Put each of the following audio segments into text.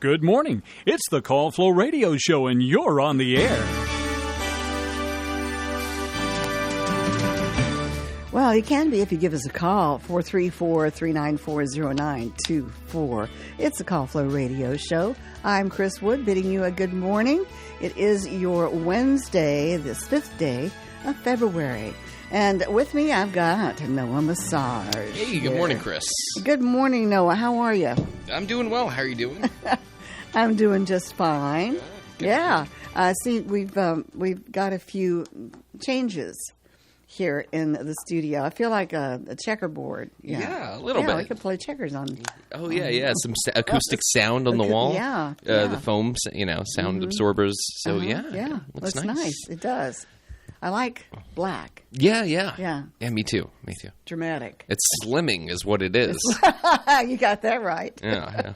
Good morning. It's the Call Flow Radio Show, and you're on the air. Well, you can be if you give us a call, 434-394-0924. It's the Call Flow Radio Show. I'm Chris Wood, bidding you a good morning. It is your Wednesday, this 5th day of February. And with me, I've got Noah Massage. Hey, good morning, Chris. Good morning, Noah. How are you? I'm doing well. How are you doing? I'm doing just fine. Yeah. See, we've got a few changes here in the studio. I feel like a checkerboard. Yeah, a little bit. Yeah, we could play checkers on. Oh yeah. Some acoustic sound on the wall. Yeah, the foam, sound absorbers. So yeah, looks nice. It does. I like black. Yeah. Yeah, me too. Dramatic. It's slimming, is what it is. You got that right. Yeah.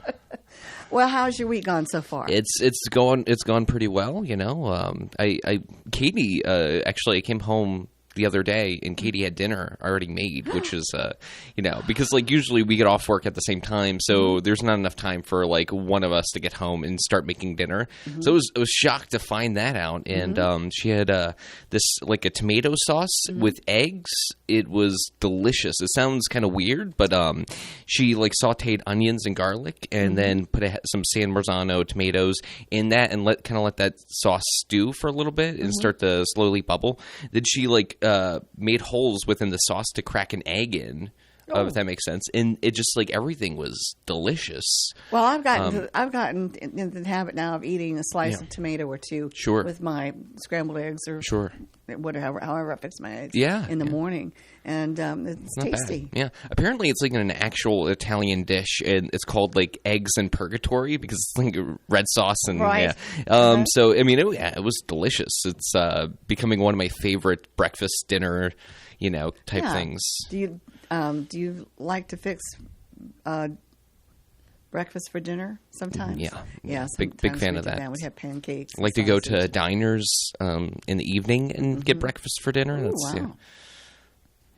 Well, how's your week gone so far? It's gone pretty well. Katie actually came home the other day, and Katie had dinner already made, which is, because usually we get off work at the same time, so there's not enough time for one of us to get home and start making dinner. Mm-hmm. So I was shocked to find that out, and she had this a tomato sauce with eggs. It was delicious. It sounds kind of weird, but she sauteed onions and garlic, and then put some San Marzano tomatoes in that, and let that sauce stew for a little bit and start to slowly bubble. Then she made holes within the sauce to crack an egg in, if that makes sense. And it just everything was delicious. Well, I've gotten in the habit now of eating a slice of tomato or two with my scrambled eggs or whatever, however I fix my eggs in the morning. And it's tasty. Bad. Yeah. Apparently it's an actual Italian dish, and it's called eggs in purgatory because it's red sauce and So I mean it was delicious. It's becoming one of my favorite breakfast dinner, type things. Do you like to fix breakfast for dinner sometimes? Yeah. Big fan of that. We have pancakes. I like to go to diners in the evening and get breakfast for dinner. Ooh, wow.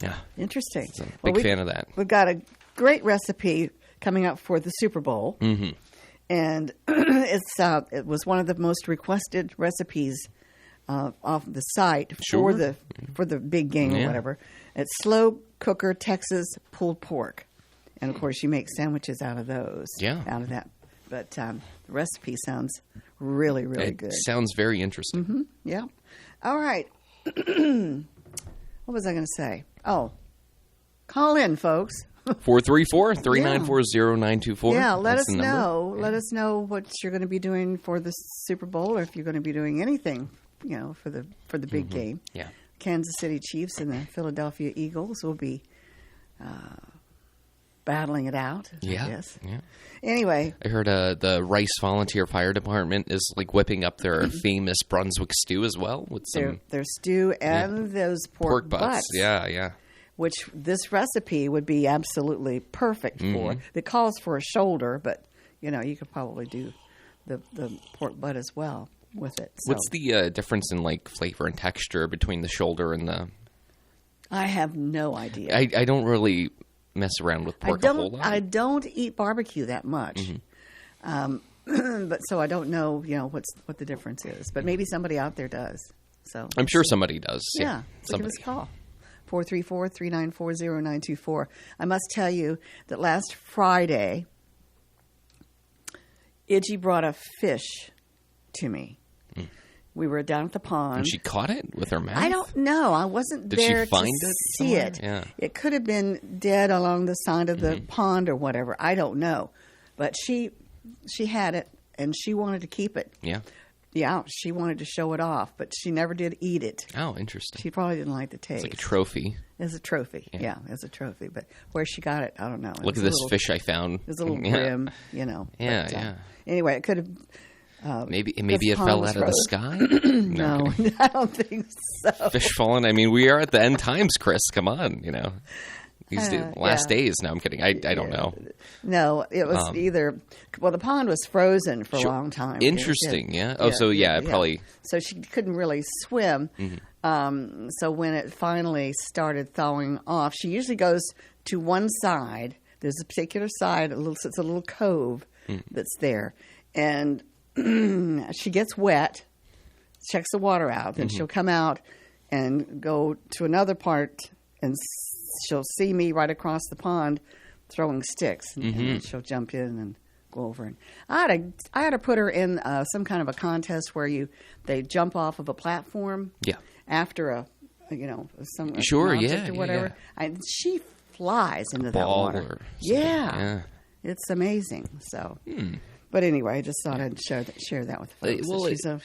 Yeah. Interesting. So big fan of that. We've got a great recipe coming up for the Super Bowl. Mm-hmm. And it was one of the most requested recipes off the site for the big game or whatever. It's slow cooker Texas pulled pork. And, of course, you make sandwiches out of those. Yeah. Out of that. But the recipe sounds really, really good. It sounds very interesting. Mm-hmm. Yeah. All right. What was I going to say? Oh, call in, folks. 434-394-0924. Yeah, let us know. Yeah. Let us know what you're going to be doing for the Super Bowl, or if you're going to be doing anything, for the big game. Yeah. Kansas City Chiefs and the Philadelphia Eagles will be battling it out. Yeah. I guess. Yeah. Anyway, I heard the Rice Volunteer Fire Department is whipping up their famous Brunswick stew as well with some their stew and those pork butts. Yeah. Which this recipe would be absolutely perfect for. It calls for a shoulder, but you could probably do the pork butt as well with it. So. What's the difference in flavor and texture between the shoulder and the? I have no idea. I don't really mess around with pork a whole lot. I don't eat barbecue that much, but so I don't know what the difference is. But maybe somebody out there does. So I'm sure somebody does. Yeah, so give us a call. 434-394-0924. I must tell you that last Friday, Iggy brought a fish to me. We were down at the pond. And she caught it with her mouth? I don't know. I wasn't there to see it. Yeah. It could have been dead along the side of the pond or whatever. I don't know. But she had it, and she wanted to keep it. Yeah. Yeah, she wanted to show it off, but she never did eat it. Oh, interesting. She probably didn't like the taste. It's like a trophy. It's a trophy. Yeah, it's a trophy. But where she got it, I don't know. Look at this fish I found. There's a little brim, Yeah, but, yeah. Anyway, it could have... maybe it fell out of the sky? No, I don't think so. Fish falling? I mean, we are at the end times, Chris. Come on, These last days. No, I'm kidding. I don't know. No, it was either... Well, the pond was frozen for a long time. Interesting, yeah. Probably... So she couldn't really swim. So when it finally started thawing off, she usually goes to one side. There's a particular side, it's a little cove that's there. and she gets wet, checks the water out, then she'll come out and go to another part, and she'll see me right across the pond throwing sticks, and she'll jump in and go over. And I had to put her in some kind of a contest where they jump off of a platform. Yeah. After some Sure, object yeah, or whatever. yeah. She flies into that Ball water. or something. Yeah. It's amazing. So, but anyway, I just thought I'd share that with folks. Well, she's a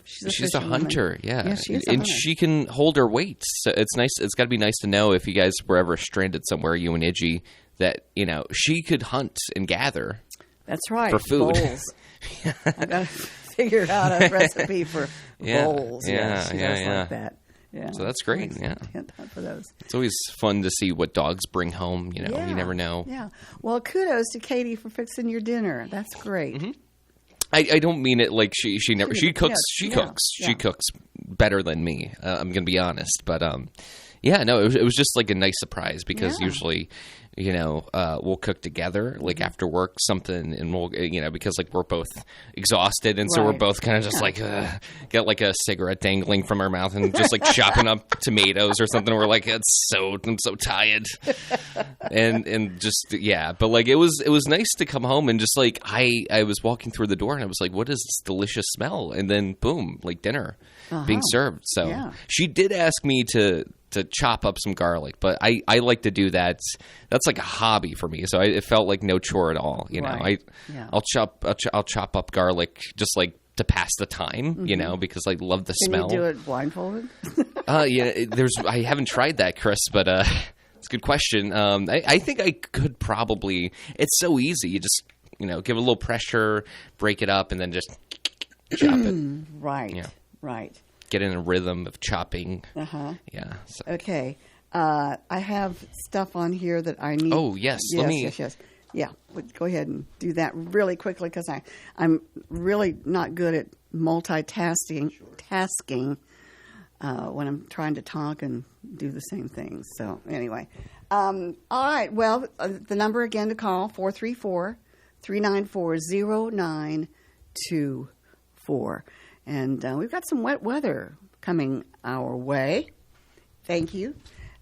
she's a hunter, yeah. Yeah, she is a and hunter. she can hold her weight. So it's nice. It's got to be nice to know if you guys were ever stranded somewhere, you and Iggy, that she could hunt and gather. That's right. For food. Bowls. I got to figure out a recipe for bowls. She does like that. Yeah. So that's great. Yeah. For those. It's always fun to see what dogs bring home. You never know. Yeah. Well, kudos to Katie for fixing your dinner. That's great. I don't mean it like she cooks. She cooks. Yeah. She cooks better than me. I'm gonna be honest, but it was just like a nice surprise because usually, we'll cook together like after work something, and we'll because like we're both exhausted, and so we're both kind of just like get like a cigarette dangling from our mouth and just like chopping up tomatoes or something. We're like, I'm so tired, and just but like it was nice to come home and just like I was walking through the door and I was like, what is this delicious smell? And then boom, like dinner being served. So she did ask me to chop up some garlic, but I like to do that. That's like a hobby for me. So it felt like no chore at all. I'll chop up garlic just like to pass the time, because I love the smell. Can you do it blindfolded? I haven't tried that, Chris, but it's a good question. I think I could probably. It's so easy. You just give it a little pressure, break it up, and then just chop it. Right. Yeah. Right. Get in a rhythm of chopping. Yeah. So. Okay. I have stuff on here that I need. Oh, yes. Yes. Yeah. Go ahead and do that really quickly because I'm really not good at multitasking when I'm trying to talk and do the same things. So anyway. All right. Well, the number again to call, 434-394-0924. And we've got some wet weather coming our way. Thank you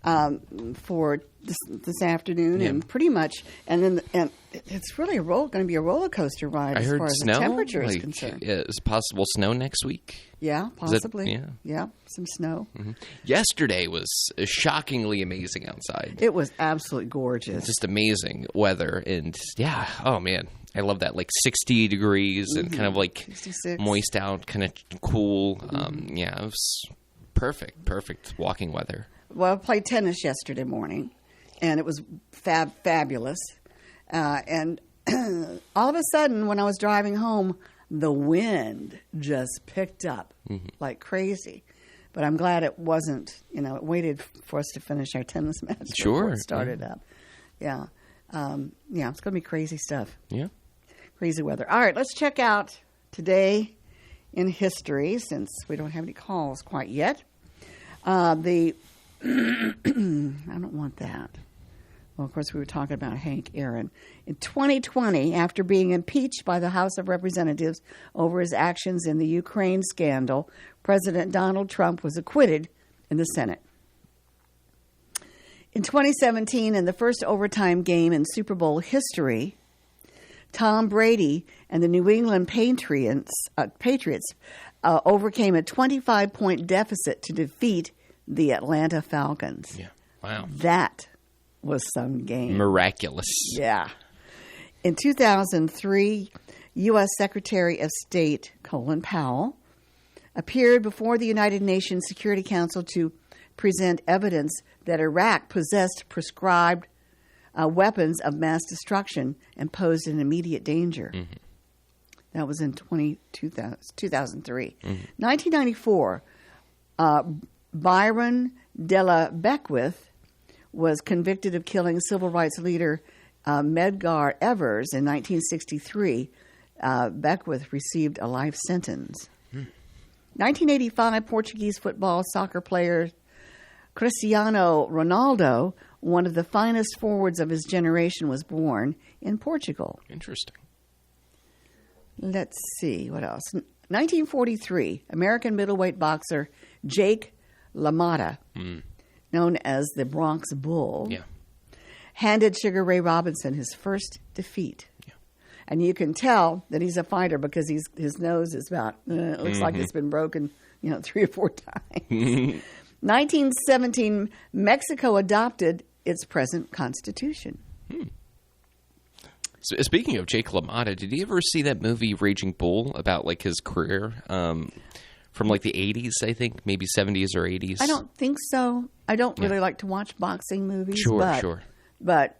for this afternoon and pretty much. And it's really going to be a roller coaster ride as far as the temperature is concerned. Is possible snow next week? Yeah, possibly. Yeah, some snow. Yesterday was shockingly amazing outside. It was absolutely gorgeous. Just amazing weather. And oh man. I love that, like 60 degrees and kind of like 66. Moist out, kind of cool. It was perfect walking weather. Well, I played tennis yesterday morning, and it was fabulous. And all of a sudden, when I was driving home, the wind just picked up like crazy. But I'm glad it wasn't, it waited for us to finish our tennis match before it started up. Yeah. It's going to be crazy stuff. Yeah. Crazy weather. All right, let's check out today in history since we don't have any calls quite yet. I don't want that. Well, of course, we were talking about Hank Aaron. In 2020, after being impeached by the House of Representatives over his actions in the Ukraine scandal, President Donald Trump was acquitted in the Senate. In 2017, in the first overtime game in Super Bowl history, Tom Brady and the New England Patriots overcame a 25-point deficit to defeat the Atlanta Falcons. Yeah. Wow. That was some game. Miraculous. Yeah. In 2003, U.S. Secretary of State Colin Powell appeared before the United Nations Security Council to present evidence that Iraq possessed prescribed weapons of mass destruction and posed an immediate danger. That was in 2003. 1994, Byron Della Beckwith was convicted of killing civil rights leader Medgar Evers in 1963. Beckwith received a life sentence. 1985, Portuguese soccer player Cristiano Ronaldo, one of the finest forwards of his generation, was born in Portugal. Interesting. Let's see, what else? 1943, American middleweight boxer Jake LaMotta, known as the Bronx Bull, handed Sugar Ray Robinson his first defeat. Yeah. And you can tell that he's a fighter because his nose is about, it looks like it's been broken, 3 or 4 times. 1917, Mexico adopted its present constitution. So, speaking of Jake LaMotta, did you ever see that movie Raging Bull about like his career from like the 80s, I think, maybe 70s or 80s? I don't think so. I don't really like to watch boxing movies. Sure. But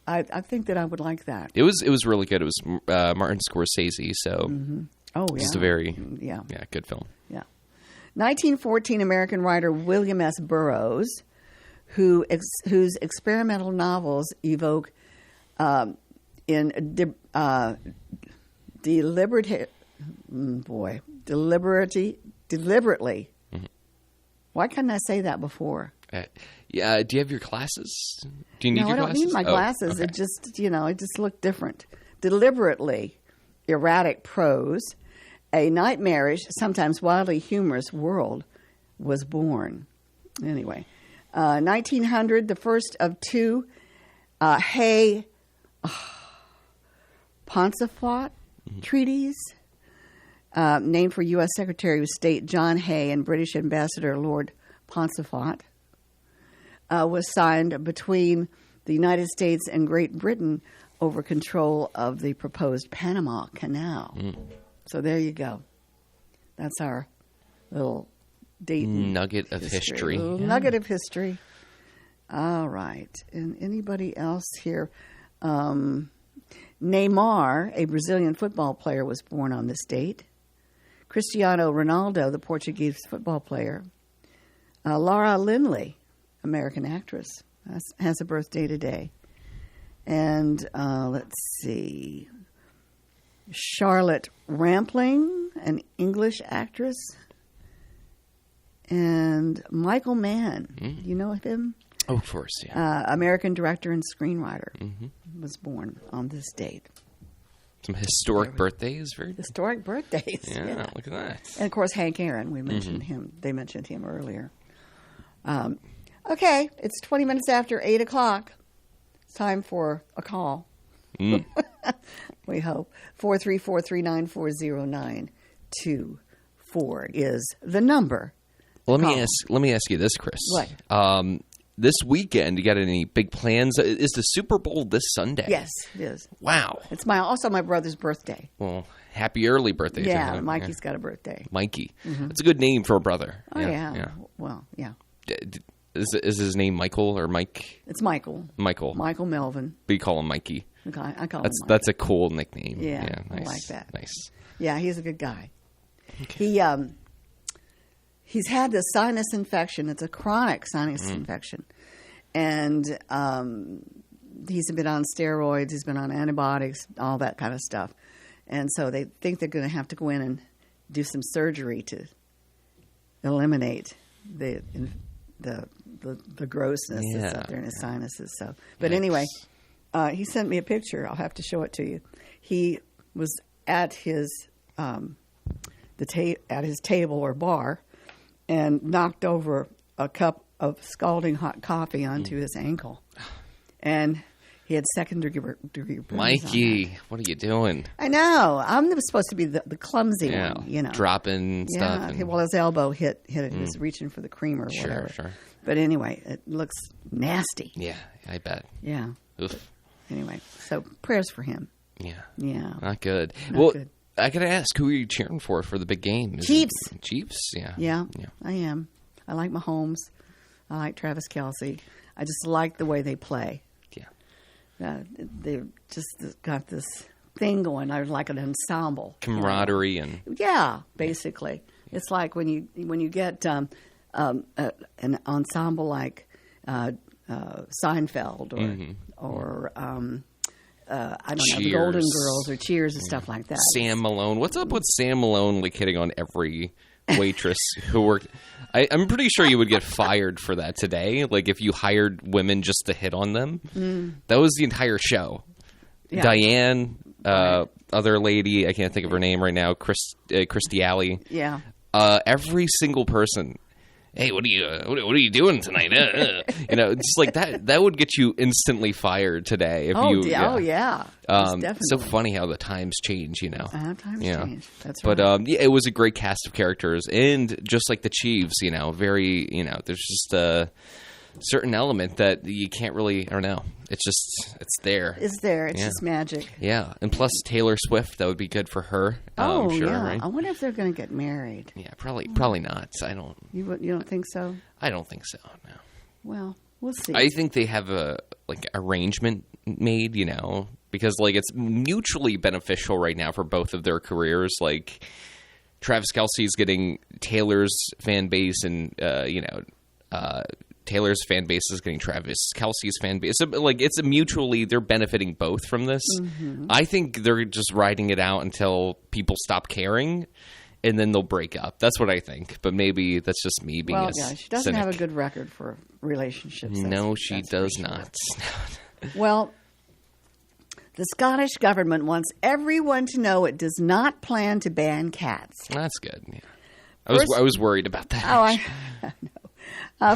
I think that I would like that. It was really good. It was Martin Scorsese, so just a very good film. Yeah. 1914, American writer William S. Burroughs, whose experimental novels evoke deliberately. Why couldn't I say that before? Do you have your glasses? Do you need your glasses? No, I don't need my glasses. Okay. It just looked different. Deliberately erratic prose, a nightmarish, sometimes wildly humorous world was born. Anyway, 1900, the first of 2 Hay-Pauncefote treaties, named for U.S. Secretary of State John Hay and British Ambassador Lord Pauncefote, was signed between the United States and Great Britain over control of the proposed Panama Canal. So there you go. That's our little Dayton nugget of history. Nugget of history. All right. And anybody else here? Neymar, a Brazilian football player, was born on this date. Cristiano Ronaldo, the Portuguese football player. Laura Lindley, American actress, has a birthday today. And let's see. Charlotte Rampling, an English actress. And Michael Mann, you know him? Oh, of course, yeah. American director and screenwriter, was born on this date. Some historic birthdays. Historic birthdays. Yeah, look at that. And, of course, Hank Aaron. We mentioned him. They mentioned him earlier. Okay, it's 20 minutes after 8 o'clock. It's time for a call. We hope. 434-394-0924 is the number. Let me ask you this, Chris. What? This weekend, you got any big plans? Is the Super Bowl this Sunday? Yes, it is. Wow. It's also my brother's birthday. Well, happy early birthday to him. Mikey's got a birthday. Mikey. That's a good name for a brother. Oh, yeah. Well, yeah. Is his name Michael or Mike? It's Michael. Michael Melvin. But you call him Mikey. I call him Mikey. That's a cool nickname. Yeah, nice. I like that. Nice. Yeah, he's a good guy. Okay. He's had this sinus infection. It's a chronic sinus infection. And he's been on steroids. He's been on antibiotics, all that kind of stuff. And so they think they're going to have to go in and do some surgery to eliminate the grossness that's up there in his sinuses. So, but anyway, he sent me a picture. I'll have to show it to you. He was at his table or bar and knocked over a cup of scalding hot coffee onto his ankle, and he had second-degree burns. Mikey, what are you doing? I know. I'm supposed to be the clumsy one, dropping stuff. Yeah. Well, his elbow hit it. He was reaching for the cream or whatever. Sure. But anyway, it looks nasty. Yeah, I bet. Yeah. Oof. Anyway, so prayers for him. Yeah. Yeah. Not good. Not good. I got to ask, who are you cheering for the big game? Chiefs. Chiefs? Yeah. Yeah. I am. I like Mahomes. I like Travis Kelce. I just like the way they play. Yeah. They've just got this thing going. I like an ensemble. Camaraderie and... Yeah, basically. It's like when you get an ensemble like Seinfeld or I don't know, the Golden Girls or Cheers and stuff like that. Sam Malone. What's up with Sam Malone hitting on every waitress who worked? I'm pretty sure you would get fired for that today. Like if you hired women just to hit on them. That was the entire show. Yeah. Diane, other lady, I can't think of her name right now, Kirstie Alley. Yeah. Every single person, hey, what are you doing tonight? Just like that would get you instantly fired today. Yeah. It's so funny how the times change, Times change. That's But right. it was a great cast of characters, and just like the Chiefs, very, there's just a certain element that you can't really, I don't know. It's there. It's there. It's just magic. Yeah, and plus Taylor Swift, that would be good for her. Oh, I'm sure, yeah. right? I wonder if they're going to get married. Yeah, probably not. You don't think so? I don't think so. No. Well, we'll see. I think they have a arrangement made, because it's mutually beneficial right now for both of their careers. Like Travis Kelce's getting Taylor's fan base, and Taylor's fan base is getting Travis Kelce's fan base. So, it's mutually, they're benefiting both from this. Mm-hmm. I think they're just riding it out until people stop caring, and then they'll break up. That's what I think. But maybe that's just me being she doesn't have a good record for relationships. No, she does not. Well, the Scottish government wants everyone to know it does not plan to ban cats. That's good. Yeah. I was worried about that. Oh, I know.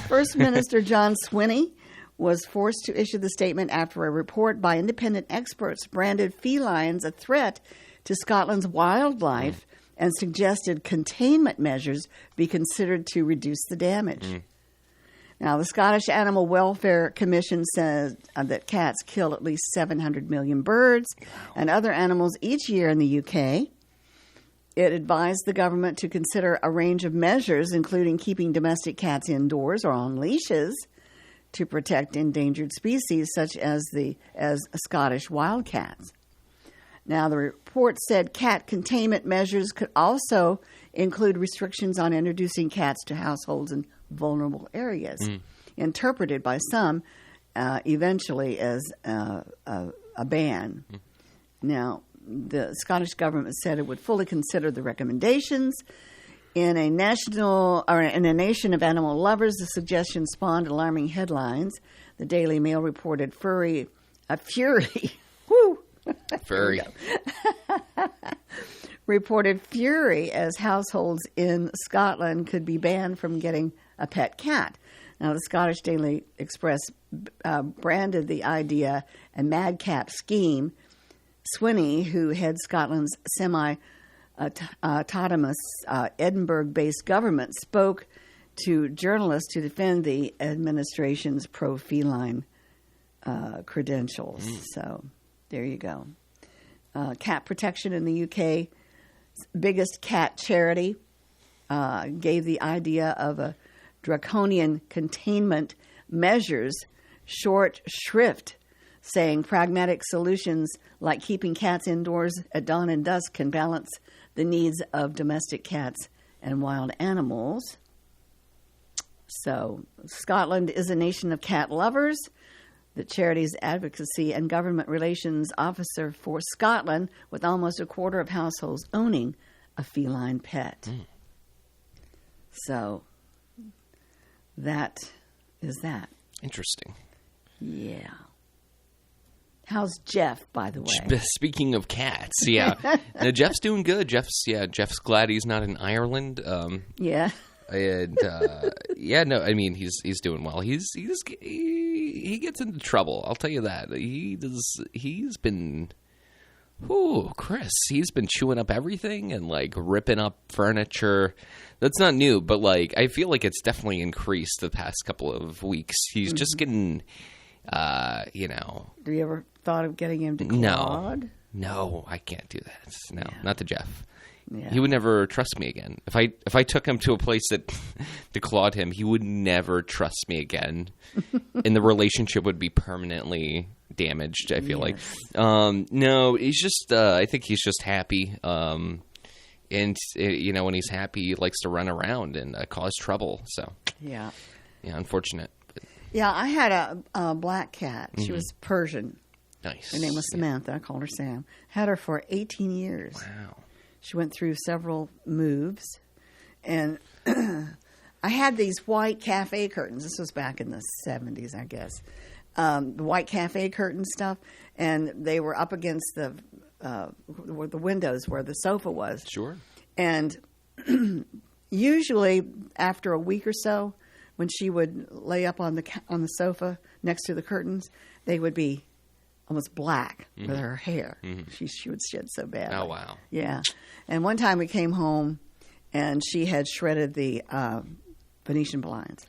First Minister John Swinney was forced to issue the statement after a report by independent experts branded felines a threat to Scotland's wildlife and suggested containment measures be considered to reduce the damage. Now, the Scottish Animal Welfare Commission says that cats kill at least 700 million birds and other animals each year in the UK. It advised the government to consider a range of measures, including keeping domestic cats indoors or on leashes to protect endangered species such as Scottish wildcats. Now, the report said cat containment measures could also include restrictions on introducing cats to households in vulnerable areas, interpreted by some eventually as a ban. Now, the Scottish government said it would fully consider the recommendations. In a nation of animal lovers, the suggestion spawned alarming headlines. The Daily Mail reported fury, reported fury as households in Scotland could be banned from getting a pet cat. Now, the Scottish Daily Express branded the idea a madcap scheme. Swinney, who heads Scotland's semi-autonomous Edinburgh-based government, spoke to journalists to defend the administration's pro-feline credentials. So there you go. Cat Protection in the UK, biggest cat charity, gave the idea of a draconian containment measures short shrift, saying pragmatic solutions like keeping cats indoors at dawn and dusk can balance the needs of domestic cats and wild animals. So, Scotland is a nation of cat lovers. The charity's advocacy and government relations officer for Scotland, with almost a quarter of households owning a feline pet. So, that is that. Interesting. Yeah. How's Jeff, by the way? Speaking of cats, yeah. No, Jeff's doing good. Jeff's glad he's not in Ireland. Yeah. And I mean he's doing well. He gets into trouble. I'll tell you that. He's been Chris, he's been chewing up everything and ripping up furniture. That's not new, but I feel like it's definitely increased the past couple of weeks. He's just getting Have you ever thought of getting him to Claude? No, I can't do that. No, not to Jeff. Yeah. He would never trust me again. If I took him to a place that to Claude him, he would never trust me again, and the relationship would be permanently damaged. I feel like. No, he's just. I think he's just happy. And when he's happy, he likes to run around and cause trouble. So yeah, unfortunate. Yeah, I had a black cat. She was Persian. Nice. Her name was Samantha. I called her Sam. Had her for 18 years. Wow. She went through several moves. And I had these white cafe curtains. This was back in the 70s, I guess. The white cafe curtain stuff. And they were up against the the windows where the sofa was. Sure. And usually after a week or so, when she would lay up on the sofa next to the curtains, they would be almost black with her hair. She would shed so bad. Oh, wow. Yeah. And one time we came home, and she had shredded the Venetian blinds.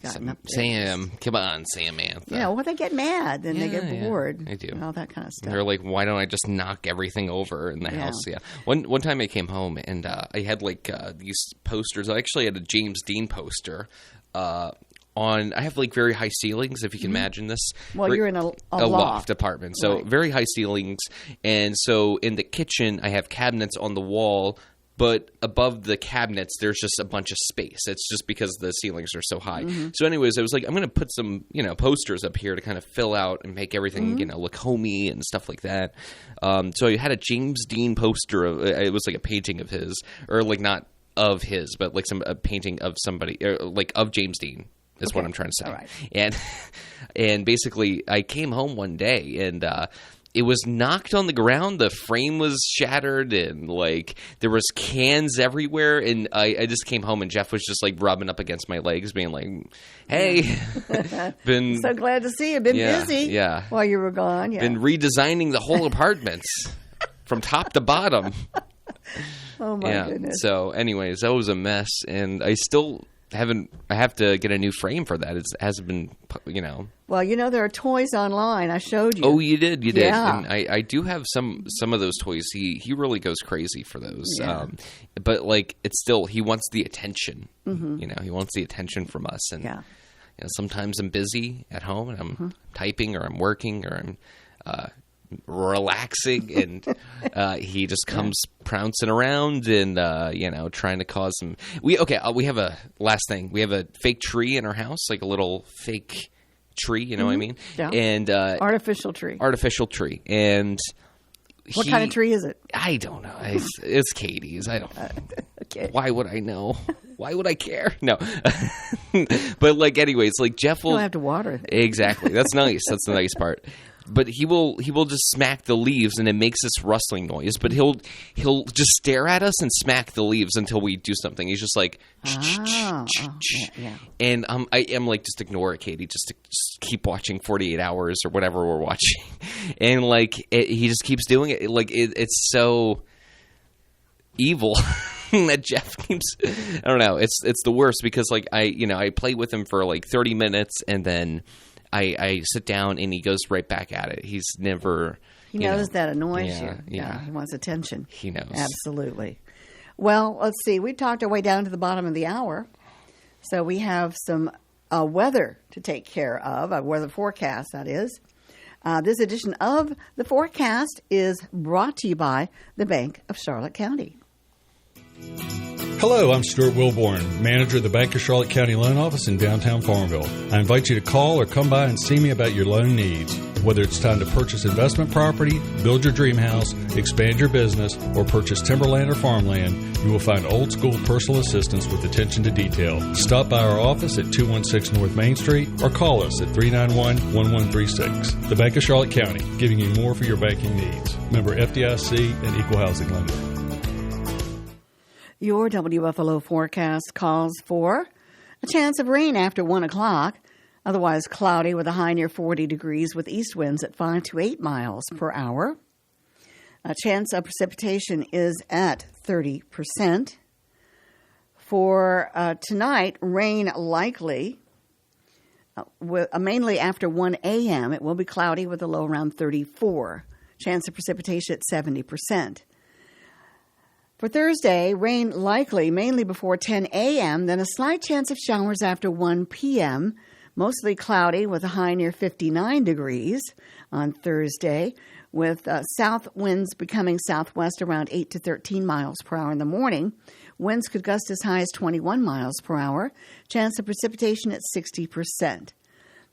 Gotten up there. Sam, come on, Samantha. Yeah, well, they get mad, and they get bored. They do. And all that kind of stuff. They're like, why don't I just knock everything over in the house? Yeah. One time I came home, and I had like these posters. I actually had a James Dean poster I have like very high ceilings, if you can imagine this. Well, you're in a loft apartment, so right. Very high ceilings. And so in the kitchen, I have cabinets on the wall, but above the cabinets, there's just a bunch of space. It's just because the ceilings are so high. So anyways, I was like, I'm going to put some, posters up here to kind of fill out and make everything, look homey and stuff like that. So I had a James Dean poster. It was like a painting of his, or like not of his, but like a painting of somebody, like of James Dean. Is what I'm trying to say. Right. And basically, I came home one day, and it was knocked on the ground. The frame was shattered, and like there was cans everywhere. And I just came home, and Jeff was just like rubbing up against my legs, being like, "Hey, been so glad to see you. Been busy, while you were gone. Yeah, been redesigning the whole apartment from top to bottom." Oh my goodness. So, anyways, that was a mess, and I still. I have to get a new frame for that. It hasn't been, Well, there are toys online. I showed you. Oh, you did. Yeah. And I do have some of those toys. He really goes crazy for those. Yeah. But like, it's still, he wants the attention. He wants the attention from us. And sometimes I'm busy at home and I'm typing or I'm working or I'm relaxing, and he just comes trouncing around and trying to cause some. We have a last thing. We have a fake tree in our house, like a little fake tree. You know what I mean? Yeah. And artificial tree. And what kind of tree is it? I don't know. It's Katie's. I don't. Okay. Why would I know? Why would I care? No. But like, anyways, like Jeff will. You'll have to water it. Exactly. That's nice. That's the nice part. But he will just smack the leaves, and it makes this rustling noise. But he'll just stare at us and smack the leaves until we do something. He's just like, yeah. And I am like, just ignore it, Katie. Just keep watching 48 Hours or whatever we're watching. And like, he just keeps doing it. Like it's so evil. That Jeff keeps, I don't know. It's the worst because like I play with him for like 30 minutes and then. I sit down and he goes right back at it. He's never. He knows that annoys you. Yeah, he wants attention. He knows. Absolutely. Well, let's see. We talked our way down to the bottom of the hour, so we have some weather to take care of. A weather forecast, that is. This edition of the forecast is brought to you by the Bank of Charlotte County. Hello, I'm Stuart Wilborn, manager of the Bank of Charlotte County Loan Office in downtown Farmville. I invite you to call or come by and see me about your loan needs. Whether it's time to purchase investment property, build your dream house, expand your business, or purchase timberland or farmland, you will find old-school personal assistance with attention to detail. Stop by our office at 216 North Main Street or call us at 391-1136. The Bank of Charlotte County, giving you more for your banking needs. Member FDIC and Equal Housing Lender. Your WFLO forecast calls for a chance of rain after 1 o'clock, otherwise cloudy with a high near 40 degrees with east winds at 5 to 8 miles per hour. A chance of precipitation is at 30%. For tonight, rain likely, mainly after 1 a.m. It will be cloudy with a low around 34. Chance of precipitation at 70%. For Thursday, rain likely mainly before 10 a.m., then a slight chance of showers after 1 p.m., mostly cloudy with a high near 59 degrees on Thursday, with south winds becoming southwest around 8 to 13 miles per hour in the morning. Winds could gust as high as 21 miles per hour. Chance of precipitation at 60%.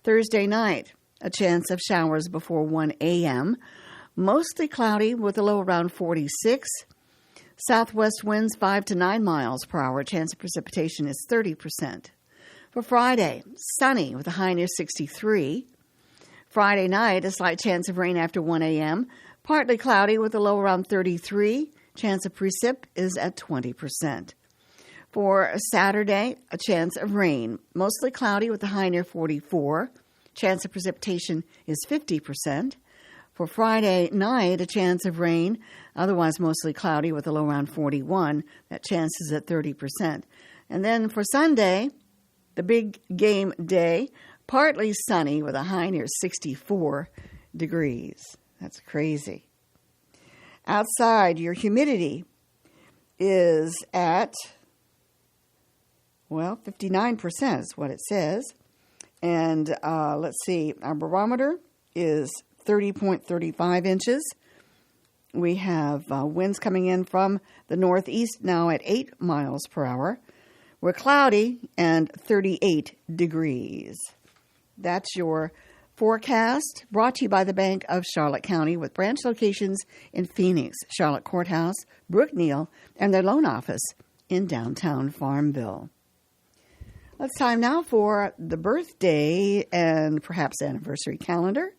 Thursday night, a chance of showers before 1 a.m., mostly cloudy with a low around 46. Southwest winds 5 to 9 miles per hour. Chance of precipitation is 30%. For Friday, sunny with a high near 63. Friday night, a slight chance of rain after 1 a.m., Partly cloudy with a low around 33. Chance of precip is at 20%. For Saturday, a chance of rain. Mostly cloudy with a high near 44. Chance of precipitation is 50%. For Friday night, a chance of rain. Otherwise mostly cloudy with a low around 41. That chance is at 30%. And then for Sunday, the big game day, partly sunny with a high near 64 degrees. That's crazy. Outside, your humidity is at, 59% is what it says. And let's see, our barometer is 30.35 inches. We have winds coming in from the northeast now at 8 miles per hour. We're cloudy and 38 degrees. That's your forecast, brought to you by the Bank of Charlotte County with branch locations in Phoenix, Charlotte Courthouse, Brookneal, and their loan office in downtown Farmville. It's time now for the birthday and perhaps anniversary calendar.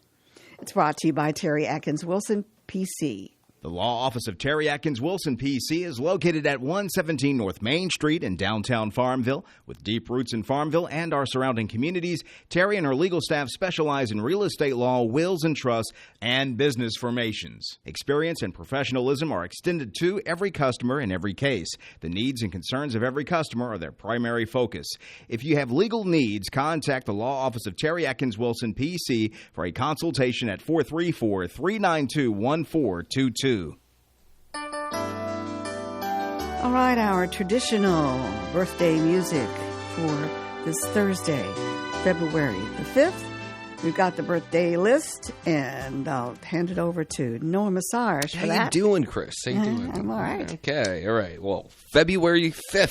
It's brought to you by Terry Atkins Wilson, PC. The law office of Terry Atkins Wilson, PC, is located at 117 North Main Street in downtown Farmville. With deep roots in Farmville and our surrounding communities, Terry and her legal staff specialize in real estate law, wills and trusts, and business formations. Experience and professionalism are extended to every customer in every case. The needs and concerns of every customer are their primary focus. If you have legal needs, contact the law office of Terry Atkins Wilson, PC, for a consultation at 434-392-1422. All right, our traditional birthday music for this Thursday, February the 5th. We've got the birthday list, and I'll hand it over to Noah Massarge for that. How you doing, Chris? How you doing? I'm all right. Okay, all right. Well, February 5th,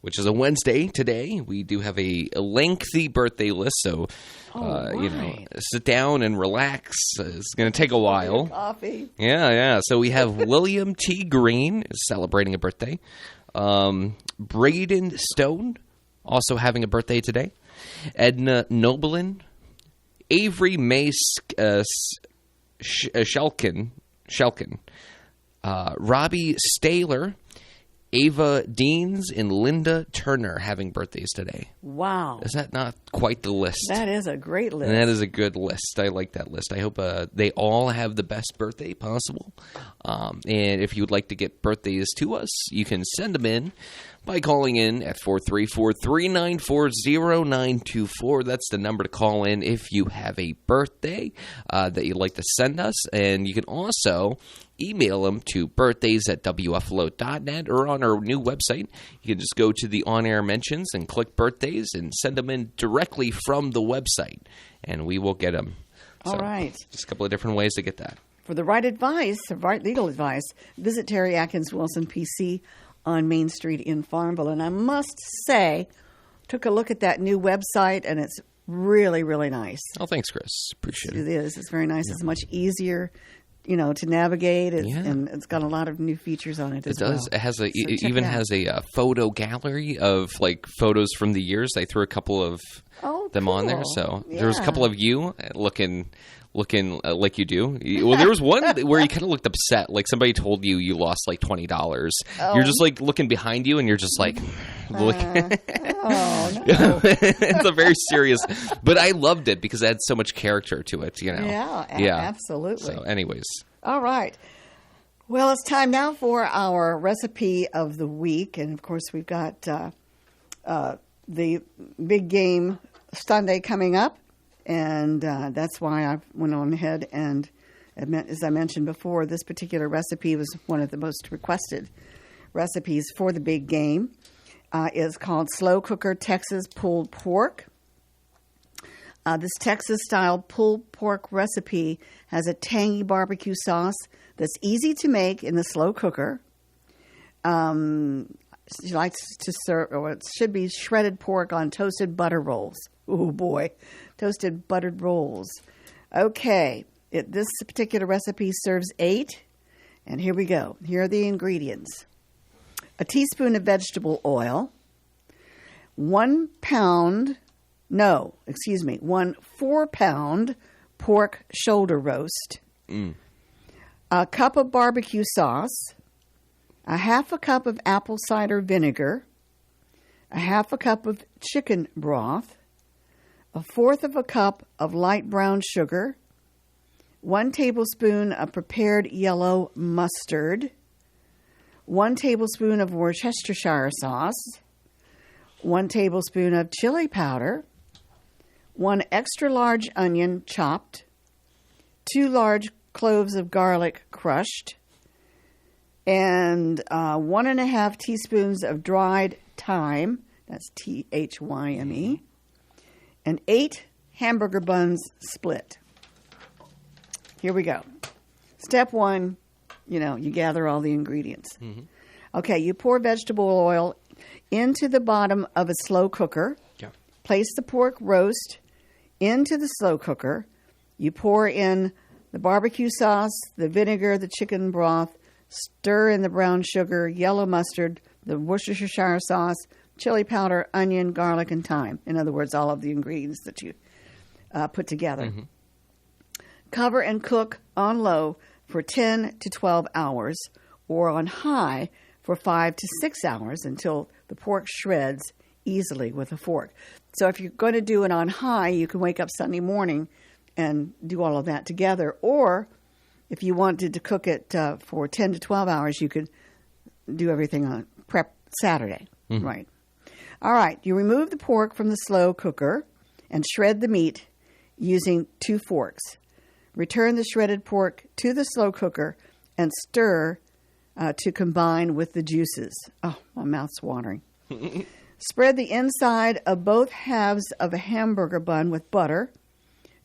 which is a Wednesday today, we do have a lengthy birthday list, so sit down and relax. It's going to take a while. Coffee. Yeah. So we have William T. Green celebrating a birthday. Braden Stone also having a birthday today. Edna Nobelin. Avery May Shelkin. Robbie Staylor. Ava Deans and Linda Turner having birthdays today. Wow. Is that not quite the list? That is a great list. And that is a good list. I like that list. I hope they all have the best birthday possible. And if you would like to get birthdays to us, you can send them in by calling in at 434-394-0924. That's the number to call in if you have a birthday that you'd like to send us. And you can also email them to birthdays@wflo.net or on our new website. You can just go to the on-air mentions and click birthdays and send them in directly from the website, and we will get them. All right. Just a couple of different ways to get that. For the right advice, right legal advice, visit Terry Atkins Wilson, PC, on Main Street in Farmville. And I must say, took a look at that new website, and it's really, really nice. Oh, thanks, Chris. Appreciate it. It is. It's very nice. Yeah. It's much easier, to navigate, and it's got a lot of new features on it as well. It does. It has has a photo gallery of photos from the years. They threw a couple of them on there. So there was a couple of you looking like you do. Well, there was one where you kind of looked upset, like somebody told you lost like $20. You're just like looking behind you, and you're just like, looking. Oh no! It's a very serious, but I loved it because it had so much character to it. Yeah, absolutely. So, anyways, all right. Well, it's time now for our recipe of the week, and of course, we've got the big game Sunday coming up. And that's why I went on ahead and, as I mentioned before, this particular recipe was one of the most requested recipes for the big game. It's called Slow Cooker Texas Pulled Pork. This Texas-style pulled pork recipe has a tangy barbecue sauce that's easy to make in the slow cooker. She likes to serve, or it should be shredded pork on toasted butter rolls. Oh, boy. Toasted buttered rolls. Okay. This particular recipe serves 8. And here we go. Here are the ingredients. A teaspoon of vegetable oil. 1 4-pound pork shoulder roast. a cup of barbecue sauce, a half a cup of apple cider vinegar, a half a cup of chicken broth, a fourth of a cup of light brown sugar, 1 tablespoon of prepared yellow mustard, 1 tablespoon of Worcestershire sauce, 1 tablespoon of chili powder, 1 extra large onion chopped, 2 large cloves of garlic crushed, and 1.5 teaspoons of dried thyme, that's THYME, and 8 hamburger buns split. Here we go. Step 1, you gather all the ingredients. Mm-hmm. Okay, you pour vegetable oil into the bottom of a slow cooker. Yeah. Place the pork roast into the slow cooker. You pour in the barbecue sauce, the vinegar, the chicken broth, stir in the brown sugar, yellow mustard, the Worcestershire sauce, chili powder, onion, garlic, and thyme. In other words, all of the ingredients that you put together. Mm-hmm. Cover and cook on low for 10 to 12 hours or on high for 5 to 6 hours until the pork shreds easily with a fork. So if you're going to do it on high, you can wake up Sunday morning and do all of that together. Or if you wanted to cook it for 10 to 12 hours, you could do everything on prep Saturday. Mm-hmm. Right. All right. You remove the pork from the slow cooker and shred the meat using 2 forks. Return the shredded pork to the slow cooker and stir to combine with the juices. Oh, my mouth's watering. Spread the inside of both halves of a hamburger bun with butter.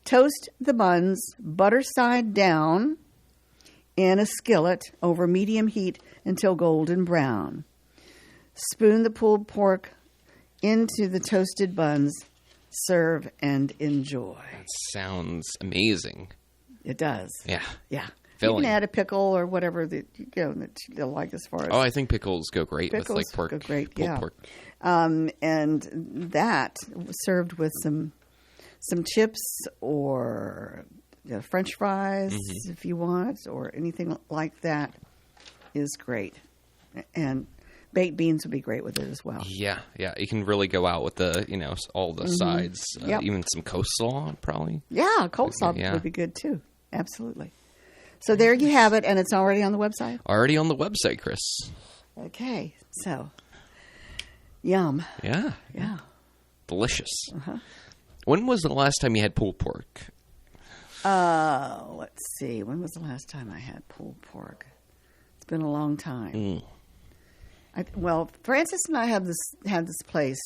Toast the buns butter side down in a skillet over medium heat until golden brown. Spoon the pulled pork into the toasted buns. Serve and enjoy. That sounds amazing. It does. Yeah. Yeah. Filling. You can add a pickle or whatever that they'll like as far as. Oh, I think pickles go great with pork. Go great, pulled yeah. pork. And that was served with some chips or French fries, mm-hmm. if you want, or anything like that is great. And baked beans would be great with it as well. Yeah. You can really go out with the, all the mm-hmm. sides, yep. Even some coleslaw probably. Yeah, coleslaw would be good too. Absolutely. So there you have it, and it's already on the website? Already on the website, Chris. Okay, so yum. Yeah. Yeah. Delicious. Uh-huh. When was the last time you had pulled pork? Let's see. When was the last time I had pulled pork? It's been a long time. Francis and I had this place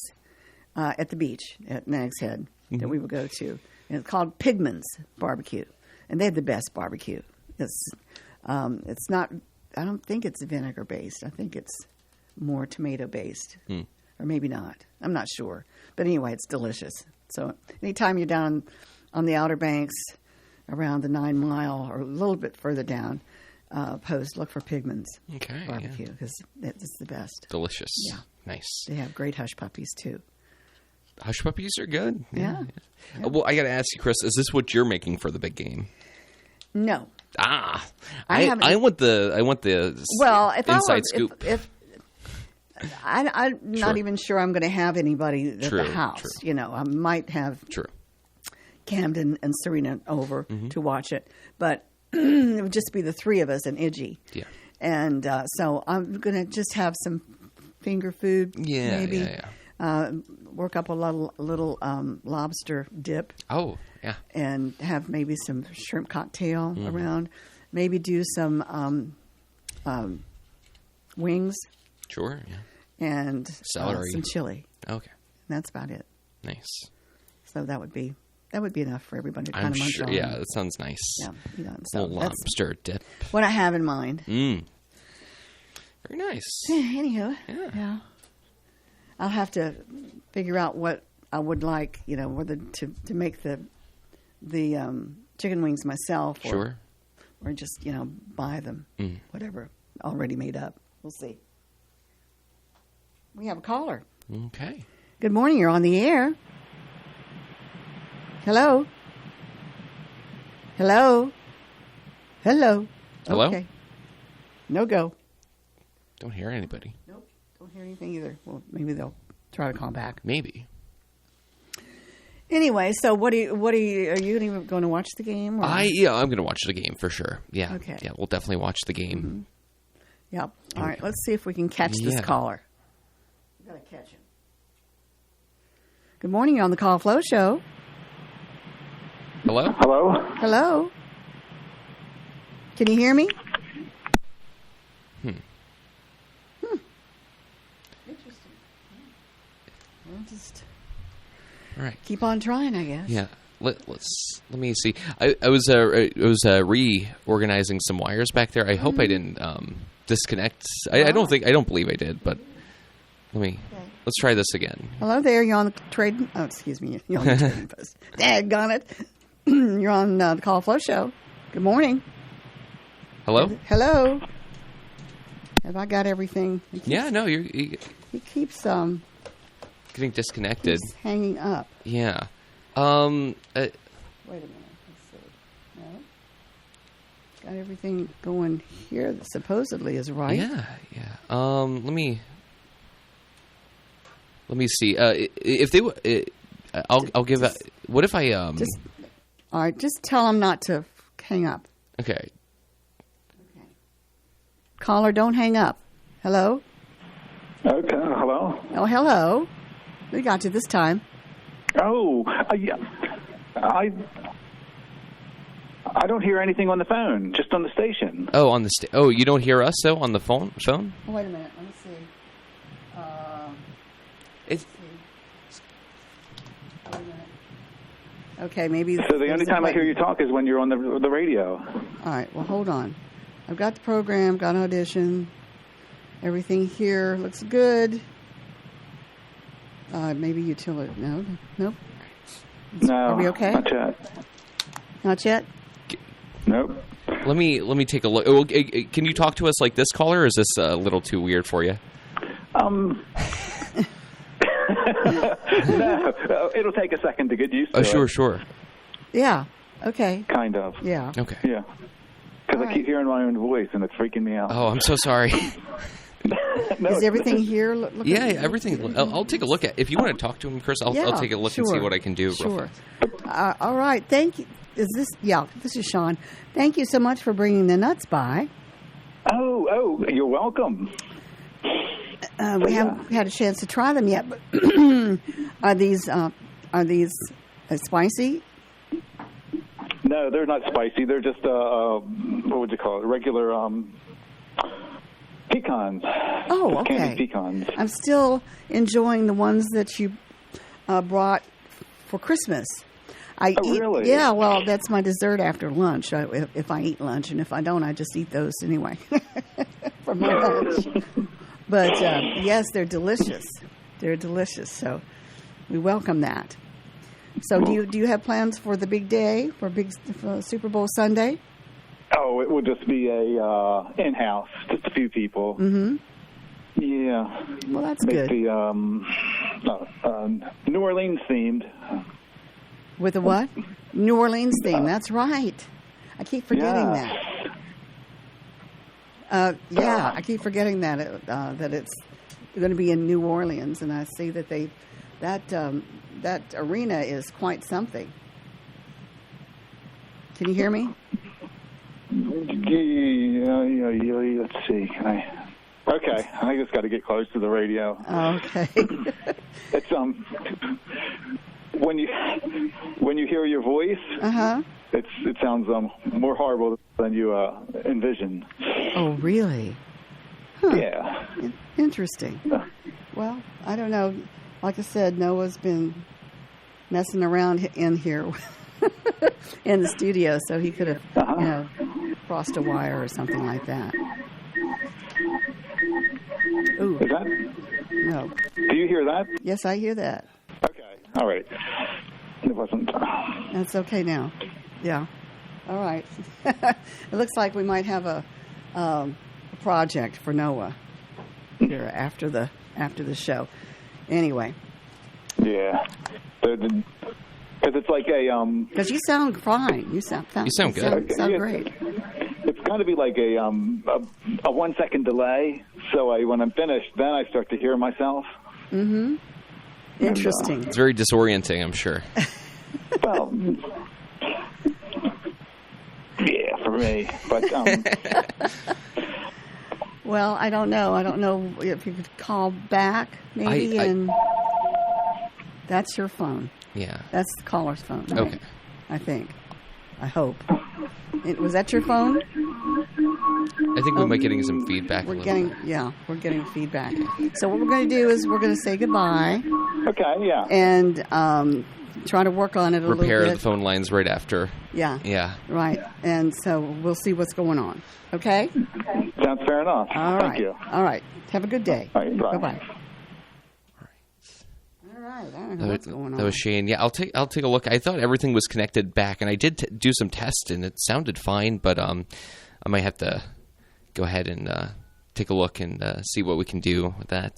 at the beach at Nag's Head mm-hmm. that we would go to, and it's called Pigman's Barbecue, and they had the best barbecue. It's not. I don't think it's vinegar based. I think it's more tomato based, or maybe not. I'm not sure. But anyway, it's delicious. So anytime you're down on the Outer Banks, around the 9 Mile or a little bit further down, post, look for Pigman's Barbecue because it's the best. Delicious. Yeah. Nice. They have great hush puppies too. Hush puppies are good. Yeah. Well, I got to ask you, Chris, is this what you're making for the big game? No. I want the inside scoop. If I'm not even sure I'm going to have anybody at the house. True. I might have Camden and Serena over mm-hmm. to watch it, but it would just be the 3 of us and Iggy. Yeah. And so I'm going to just have some finger food. Maybe. Yeah. Work up a little lobster dip. Oh, yeah. And have maybe some shrimp cocktail mm-hmm. around. Maybe do some wings. Sure, yeah. And celery. Some chili. Okay. And that's about it. Nice. So that would be enough for everybody to kind of munch on. Yeah, that sounds nice. Yeah. So little lobster dip. What I have in mind. Very nice. Anywho. Yeah. I'll have to figure out what I would like, whether to make the chicken wings myself or just, buy them, whatever, already made up. We'll see. We have a caller. Okay. Good morning. You're on the air. Hello? Hello? Hello? Hello? Okay. No go. Don't hear anybody. Nope. Don't hear anything either. Well, maybe they'll try to call back. Maybe. Anyway, so are you even going to watch the game? Or? I'm going to watch the game for sure. Yeah. Okay. Yeah, we'll definitely watch the game. Mm-hmm. Yep. All right. Let's see if we can catch this caller. We got to catch him. Good morning. You're on the Call Flow Show. Hello? Hello? Hello. Can you hear me? Interesting. Well, just All right. keep on trying, I guess. Yeah. Let me see. I was reorganizing some wires back there. I hope I didn't disconnect. I don't believe I did, but let's try this again. Hello there. You're on the trading. Oh, excuse me. You're on the trading post. Daggone it. You're on the Call Flow Show. Good morning. Hello? Hello. Have I got everything? Yeah. No, you're He keeps getting disconnected. keeps hanging up. Yeah. Wait a minute. Let's see. No. Got everything going here that supposedly is right. Yeah. Let me see. If they, I'll give. What if I All right. Just tell them not to hang up. Okay. Caller, don't hang up. Hello. Okay, hello? Oh, hello. We got you this time. Oh, yeah. I don't hear anything on the phone, just on the station. Oh, on the you don't hear us though on the phone? Oh, wait a minute. Let me see. It's Wait a minute. Okay, maybe. So the only time I hear you talk is when you're on the radio. All right. Well, hold on. I've got the program, got an audition. Everything here looks good. Maybe utility. No. Nope. No. Are we okay? Not yet. Not yet? Nope. let me take a look. Oh, can you talk to us like this, caller, or is this a little too weird for you? No, it'll take a second to get used to it. Sure. Yeah. Okay. Kind of. Yeah. Okay. Yeah. Because All I keep hearing my own voice, and it's freaking me out. Oh, I'm so sorry. No, Is everything here? Looking Yeah, everything. I'll take a look at. If you want to talk to him, Chris, I'll take a look and see what I can do. Sure. All right. Thank you. Is this? Yeah. This is Sean. Thank you so much for bringing the nuts by. Oh, you're welcome. We haven't had a chance to try them yet, but are these spicy? No, they're not spicy. They're just what would you call it? Regular pecans. Oh, just okay. Candied pecans. I'm still enjoying the ones that you brought for Christmas. Really? Yeah, well, that's my dessert after lunch. If I eat lunch, and if I don't, I just eat those anyway for my lunch. But yes, they're delicious. They're delicious. So we welcome that. So do you have plans for the big day for Super Bowl Sunday? Oh, it will just be a in-house, just a few people. Mm-hmm. Yeah. Well, that's Make good. the New Orleans themed. With a what? New Orleans theme. That's right. I keep forgetting that. Yeah, I keep forgetting that it's going to be in New Orleans, and I see that that arena is quite something. Can you hear me? Yeah. Let's see. Okay, I just got to get close to the radio. Okay. It's when you hear your voice, it sounds more horrible than you envision. Oh, really? Huh. Yeah. Interesting. Well, I don't know. Like I said, Noah's been messing around in here in the studio, so he could have, crossed a wire or something like that. Ooh. Is that? No. Do you hear that? Yes, I hear that. Okay. All right. It wasn't. That's okay now. Yeah. All right. It looks like we might have a project for Noah here after the show. Anyway. Yeah. Because it's like a. Because you sound fine. You sound good. Sound great. It's kind of be like a 1 second delay. So when I'm finished, then I start to hear myself. Mm-hmm. Interesting. It's very disorienting, I'm sure. Well, yeah, for me. But well, I don't know. I don't know if you could call back, maybe, and that's your phone. Yeah. That's the caller's phone. Right? Okay. I think. I hope. Was that your phone? I think we might getting some feedback. We're getting feedback. So what we're going to do is we're going to say goodbye. Okay, yeah. And try to work on it a little bit. Repair the phone lines right after. Yeah. Yeah. Right. And so we'll see what's going on. Okay? Sounds fair enough. Thank you. All right. Have a good day. All right, bye. Bye-bye. All right. I don't know what's going on. That was Shane. Yeah, I'll take a look. I thought everything was connected back, and I did do some tests, and it sounded fine. But I might have to go ahead and take a look and see what we can do with that.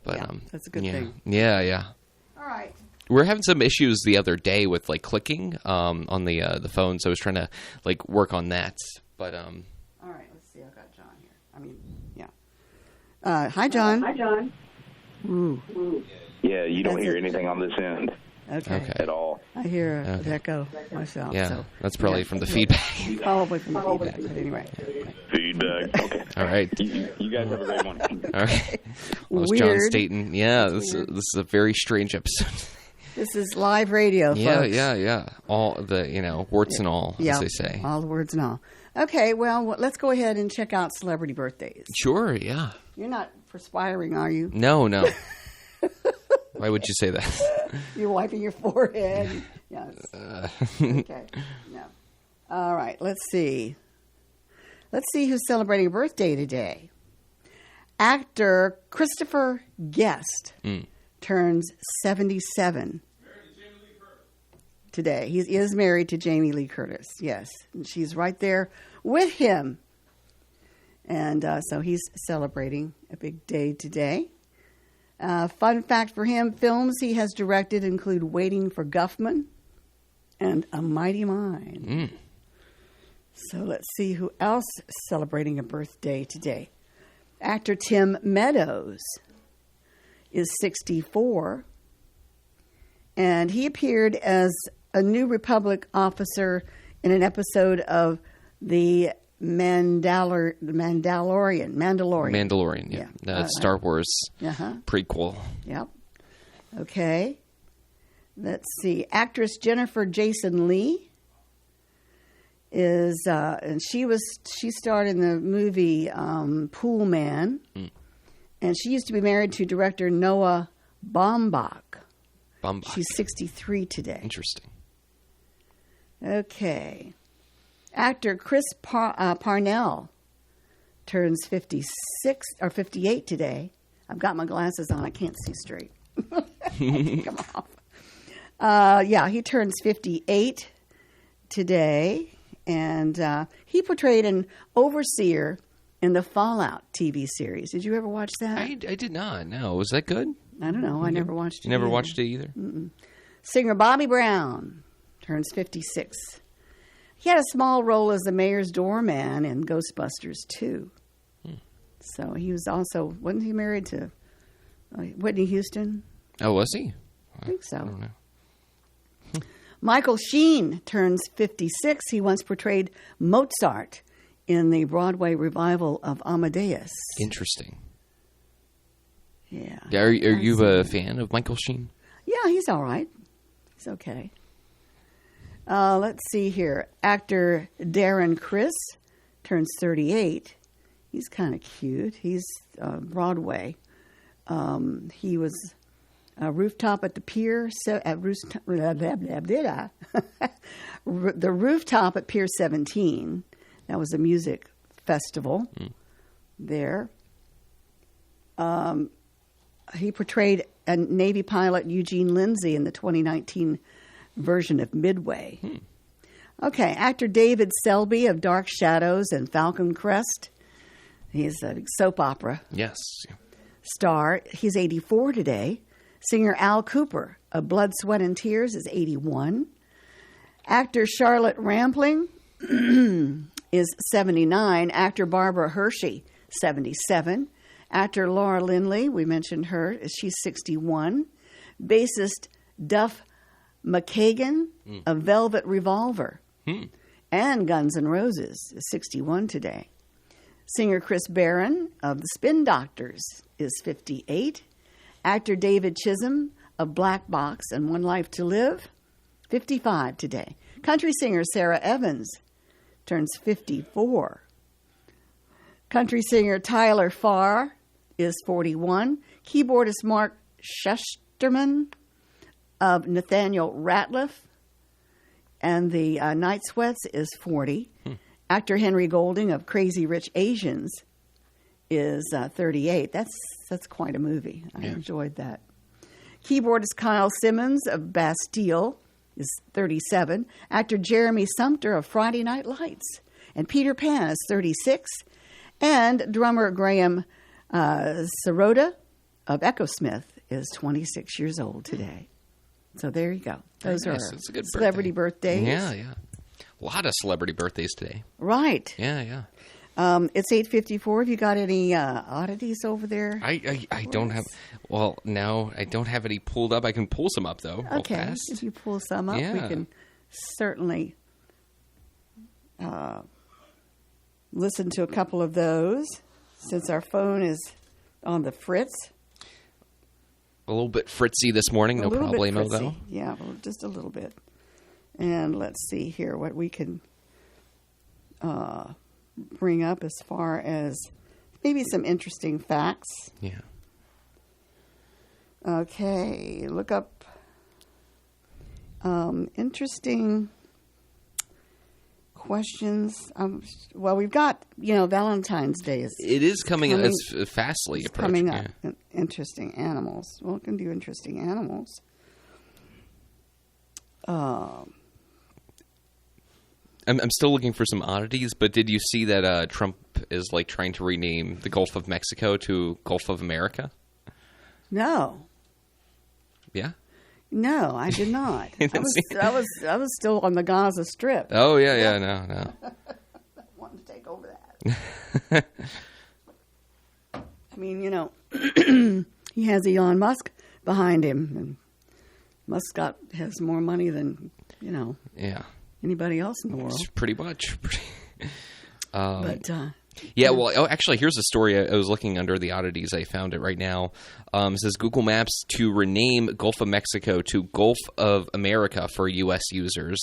But that's a good thing. Yeah. All right. We're having some issues the other day with like clicking on the phone, so I was trying to like work on that. But all right. Let's see. I've got John here. I mean, yeah. Hi, John. Hi, John. Ooh. Yeah, you don't hear anything on this end Okay. at all. I hear an echo myself. yeah, So. that's probably from the feedback. Probably from the feedback. But anyway. Feedback. Okay. All right. You guys have a great one. All right. Well, it was John Staten. Yeah, this is a very strange episode. This is live radio, folks. Yeah. All the, warts and all, as they say. All the words and all. Okay, well, let's go ahead and check out celebrity birthdays. Sure, yeah. You're not perspiring, are you? No. Why would you say that? You're wiping your forehead. Yes. Okay. No. All right, let's see. Let's see who's celebrating a birthday today. Actor Christopher Guest turns 77 today. He is married to Jamie Lee Curtis, yes. And she's right there with him. And so he's celebrating a big day today. Fun fact for him, films he has directed include Waiting for Guffman and A Mighty Mind. So let's see who else is celebrating a birthday today. Actor Tim Meadows is 64, and he appeared as a New Republic officer in an episode of the Mandalorian, yeah. Star Wars prequel. Yep. Okay. Let's see. Actress Jennifer Jason Leigh is, and she starred in the movie Pool Man, and she used to be married to director Noah Baumbach. She's 63 today. Interesting. Okay. Actor Chris Parnell turns 56 or 58 today. I've got my glasses on. I can't see straight. Take them off. He turns 58 today, and he portrayed an overseer in the Fallout TV series. Did you ever watch that? I did not. No. Was that good? I don't know. I never watched it. You never watched it either? Mm-mm. Singer Bobby Brown turns 56. He had a small role as the mayor's doorman in Ghostbusters 2. So he was also, wasn't he married to Whitney Houston? Oh, was he? I think so. I don't know. Michael Sheen turns 56. He once portrayed Mozart in the Broadway revival of Amadeus. Interesting. Yeah. Are you a fan of Michael Sheen? Yeah, he's all right. He's okay. Let's see here. Actor Darren Criss turns 38. He's kind of cute. He's Broadway. He was Rooftop at the Pier. The Rooftop at Pier 17. That was a music festival there. He portrayed a Navy pilot, Eugene Lindsay, in the 2019 version of Midway. Okay, actor David Selby of Dark Shadows and Falcon Crest. He's a soap opera star. He's 84 today. Singer Al Cooper of Blood, Sweat, and Tears is 81. Actor Charlotte Rampling is 79. Actor Barbara Hershey, 77. Actor Laura Lindley, we mentioned her, she's 61. Bassist Duff McKagan of Velvet Revolver and Guns N' Roses is 61 today. Singer Chris Barron of the Spin Doctors is 58. Actor David Chisholm of Black Box and One Life to Live, 55 today. Country singer Sarah Evans turns 54. Country singer Tyler Farr is 41. Keyboardist Mark Schusterman of Nathaniel Ratliff and the Night Sweats is 40. Actor Henry Golding of Crazy Rich Asians is 38. That's quite a movie. I enjoyed that. Keyboardist Kyle Simmons of Bastille is 37. Actor Jeremy Sumpter of Friday Night Lights and Peter Pan is 36. And drummer Graham Sirota of Echosmith is 26 years old today. So there you go. Those are It's a good celebrity birthdays. Yeah. A lot of celebrity birthdays today. Right. Yeah. It's 8:54. Have you got any oddities over there? I don't have. Well, no, I don't have any pulled up. I can pull some up though. Real Okay. fast. If you pull some up, we Yeah. can certainly listen to a couple of those since our phone is on the fritz. A little bit fritzy this morning. No A little bit problemo fritzy. though. Yeah, well, just a little bit. And let's see here what we can bring up as far as maybe some interesting facts. Yeah. Okay, look up interesting questions. Well, we've got, Valentine's Day is It is coming. It's fastly approaching. coming up. Yeah. Interesting animals. Well, we can do interesting animals. I'm still looking for some oddities, but did you see that Trump is trying to rename the Gulf of Mexico to Gulf of America? No. Yeah. No, I did not. I was still on the Gaza Strip. Oh yeah. No. I wanted to take over that. I mean, he has Elon Musk behind him, and Musk has more money than Yeah. anybody else in the world. It's pretty much. But Yeah, well, actually, here's a story. I was looking under the oddities. I found it right now. It says Google Maps to rename Gulf of Mexico to Gulf of America for U.S. users.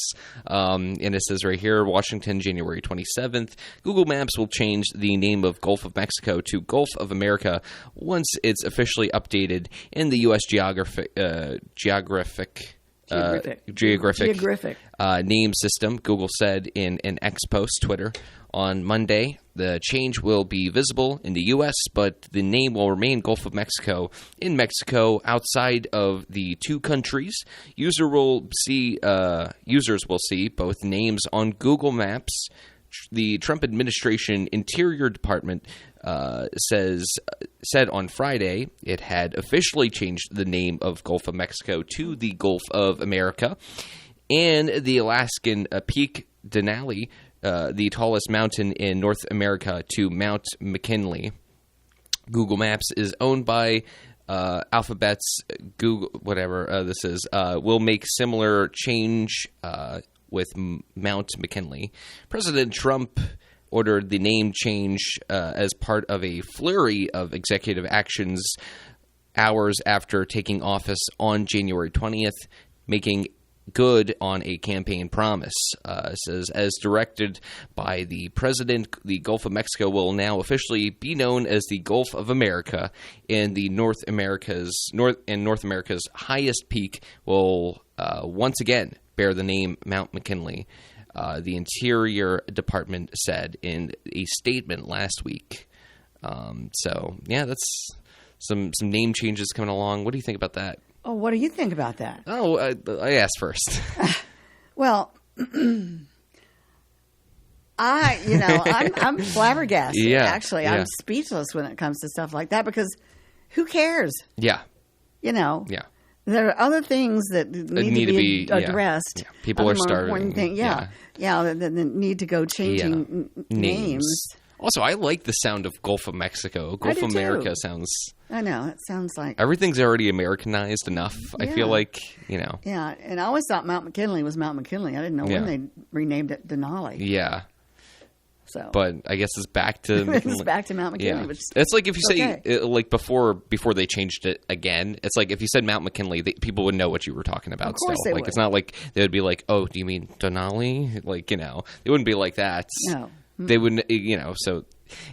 And it says right here, Washington, January 27th, Google Maps will change the name of Gulf of Mexico to Gulf of America once it's officially updated in the U.S. geographic name system, Google said in an X post, Twitter, on Monday. The change will be visible in the U.S., but the name will remain Gulf of Mexico in Mexico outside of the two countries. Users will see both names on Google Maps. The Trump administration Interior Department said on Friday it had officially changed the name of Gulf of Mexico to the Gulf of America, and the Alaskan Peak Denali, the tallest mountain in North America, to Mount McKinley. Google Maps is owned by Alphabet's Google, whatever this is, will make similar change with Mount McKinley. President Trump ordered the name change as part of a flurry of executive actions hours after taking office on January 20th, making good on a campaign promise. It says, as directed by the president, the Gulf of Mexico will now officially be known as the Gulf of America, and the North America's highest peak will once again bear the name Mount McKinley. The Interior Department said in a statement last week. So yeah, that's some name changes coming along. What do you think about that? Oh, what do you think about that? Oh, I asked first. Well, I'm flabbergasted. Yeah, actually, yeah. I'm speechless when it comes to stuff like that because who cares? Yeah. Yeah. There are other things that need to be addressed. Yeah. People are starving. That need to go changing names. Also, I like the sound of Gulf of Mexico. Gulf of America sounds... I know. It sounds like... Everything's already Americanized enough. I feel like, Yeah, and I always thought Mount McKinley was Mount McKinley. I didn't know when they renamed it Denali. Yeah. So, but I guess it's back to McKinley. It's back to Mount McKinley. Yeah. Which it's like if you say like before they changed it again. It's like if you said Mount McKinley, people would know what you were talking about. Of course still. they like would. It's not like they would be like, oh, do you mean Denali? Like it wouldn't be like that. No, they wouldn't. So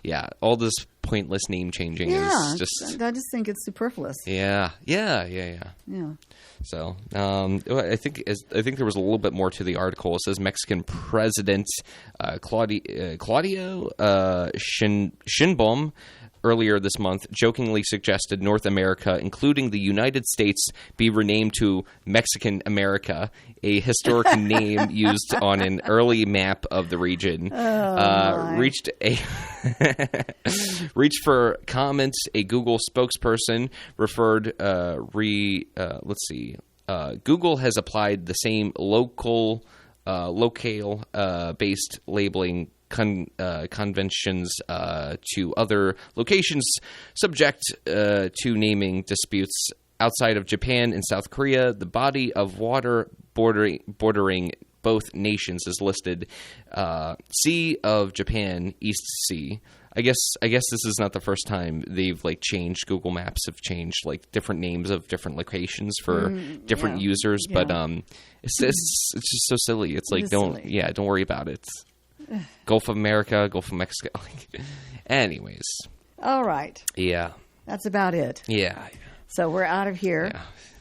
yeah, all this pointless name changing is just. I just think it's superfluous. Yeah. So I think there was a little bit more to the article. It says Mexican President Claudio Sheinbaum earlier this month jokingly suggested North America, including the United States, be renamed to Mexican America, a historic name used on an early map of the region. Reached for comment. A Google spokesperson referred. Google has applied the same locale-based labeling conventions to other locations subject to naming disputes outside of Japan and South Korea. The body of water bordering both nations is listed Sea of Japan, East Sea. I guess this is not the first time they've changed. Google Maps have changed different names of different locations for different users, but it's just so silly. It's like don't worry about it. Gulf of America, Gulf of Mexico. Anyways. All right. Yeah. That's about it. Yeah. So we're out of here,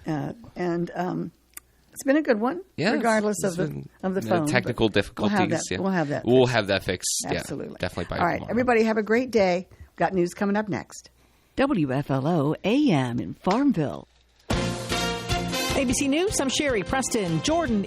and it's been a good one. Yeah, regardless of the phone. Technical difficulties. We'll have that. We'll have that fixed. Absolutely. Yeah, definitely by All right, tomorrow. everybody have a great day. We've got news coming up next. WFLO AM in Farmville. ABC News, I'm Sherry Preston. Jordan